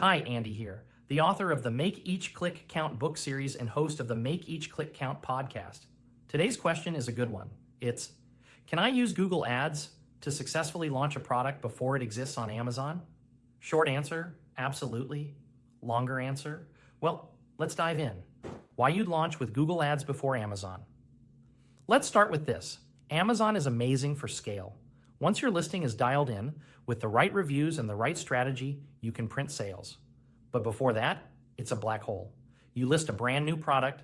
Hi, Andy here, the author of the Make Each Click Count book series and host of the Make Each Click Count podcast. Today's question is a good one. It's, can I use Google Ads to successfully launch a product before it exists on Amazon? Short answer, absolutely. Longer answer, well, let's dive in. Why you'd launch with Google Ads before Amazon. Let's start with this. Amazon is amazing for scale. Once your listing is dialed in, with the right reviews and the right strategy, you can print sales. But before that, it's a black hole. You list a brand new product,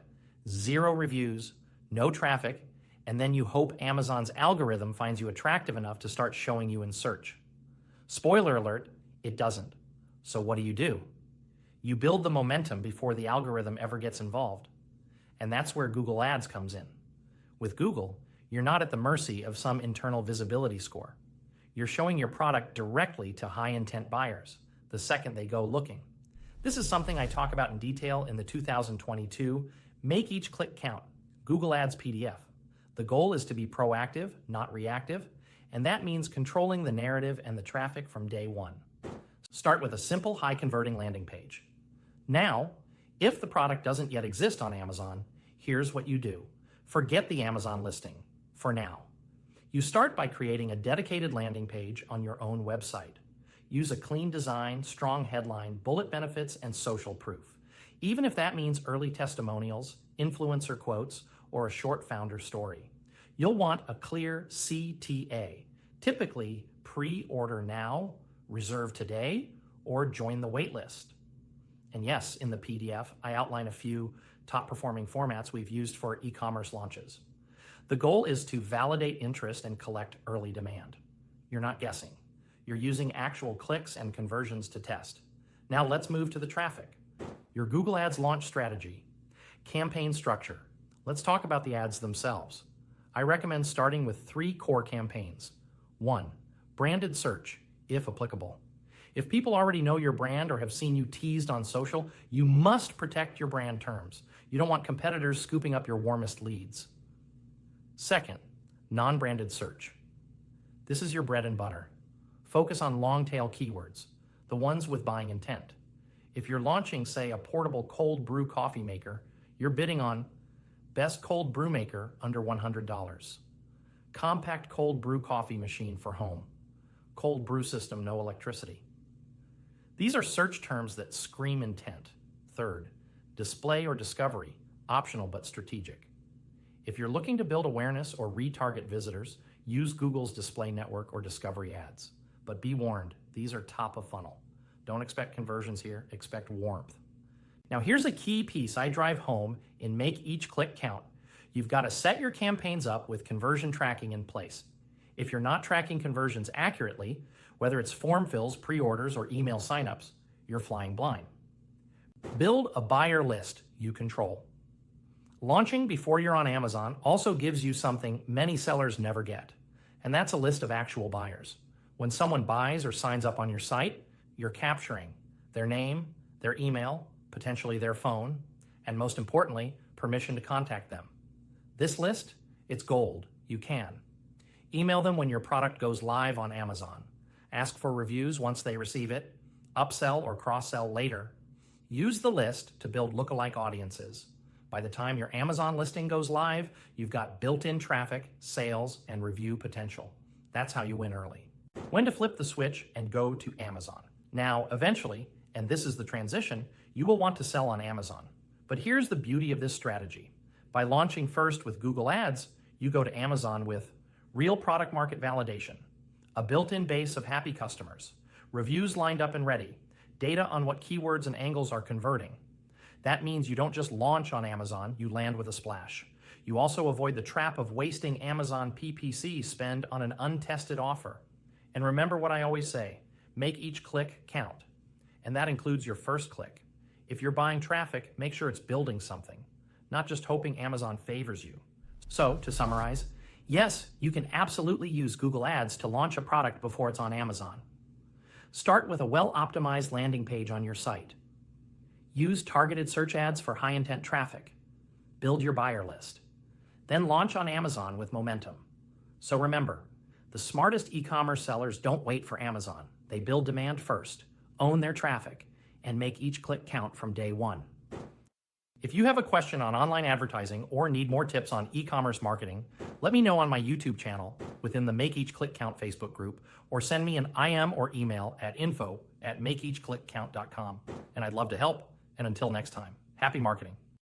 0 reviews, no traffic, and then you hope Amazon's algorithm finds you attractive enough to start showing you in search. Spoiler alert, it doesn't. So what do? You build the momentum before the algorithm ever gets involved. And that's where Google Ads comes in. With Google, you're not at the mercy of some internal visibility score. You're showing your product directly to high-intent buyers the second they go looking. This is something I talk about in detail in the 2022 Make Each Click Count Google Ads PDF. The goal is to be proactive, not reactive, and that means controlling the narrative and the traffic from day one. Start with a simple, high-converting landing page. Now, if the product doesn't yet exist on Amazon, here's what you do. Forget the Amazon listing, for now. You start by creating a dedicated landing page on your own website. Use a clean design, strong headline, bullet benefits, and social proof. Even if that means early testimonials, influencer quotes, or a short founder story. You'll want a clear CTA, typically pre-order now, reserve today, or join the waitlist. And yes, in the PDF, I outline a few top-performing formats we've used for e-commerce launches. The goal is to validate interest and collect early demand. You're not guessing. You're using actual clicks and conversions to test. Now let's move to the traffic. Your Google Ads launch strategy. Campaign structure. Let's talk about the ads themselves. I recommend starting with 3 core campaigns. 1, branded search, if applicable. If people already know your brand or have seen you teased on social, you must protect your brand terms. You don't want competitors scooping up your warmest leads. Second, non-branded search. This is your bread and butter. Focus on long-tail keywords, the ones with buying intent. If you're launching, say, a portable cold brew coffee maker, you're bidding on best cold brew maker under $100, compact cold brew coffee machine for home, cold brew system, no electricity. These are search terms that scream intent. Third, display or discovery, optional but strategic. If you're looking to build awareness or retarget visitors, use Google's display network or discovery ads. But be warned, these are top of funnel. Don't expect conversions here, expect warmth. Now here's a key piece I drive home in Make Each Click Count. You've got to set your campaigns up with conversion tracking in place. If you're not tracking conversions accurately, whether it's form fills, pre-orders, or email signups, you're flying blind. Build a buyer list you control. Launching before you're on Amazon also gives you something many sellers never get, and that's a list of actual buyers. When someone buys or signs up on your site, you're capturing their name, their email, potentially their phone, and most importantly, permission to contact them. This list, it's gold. You can. Email them when your product goes live on Amazon. Ask for reviews once they receive it. Upsell or cross-sell later. Use the list to build lookalike audiences. By the time your Amazon listing goes live, you've got built-in traffic, sales, and review potential. That's how you win early. When to flip the switch and go to Amazon. Now, eventually, and this is the transition, you will want to sell on Amazon. But here's the beauty of this strategy. By launching first with Google Ads, you go to Amazon with real product market validation, a built-in base of happy customers, reviews lined up and ready, data on what keywords and angles are converting. That means you don't just launch on Amazon, you land with a splash. You also avoid the trap of wasting Amazon PPC spend on an untested offer. And remember what I always say, make each click count. And that includes your first click. If you're buying traffic, make sure it's building something, not just hoping Amazon favors you. So, to summarize, yes, you can absolutely use Google Ads to launch a product before it's on Amazon. Start with a well-optimized landing page on your site. Use targeted search ads for high-intent traffic. Build your buyer list. Then launch on Amazon with momentum. So remember, the smartest e-commerce sellers don't wait for Amazon. They build demand first, own their traffic, and make each click count from day one. If you have a question on online advertising or need more tips on e-commerce marketing, let me know on my YouTube channel within the Make Each Click Count Facebook group, or send me an IM or email at info@makeeachclickcount.com. And I'd love to help. And until next time, happy marketing.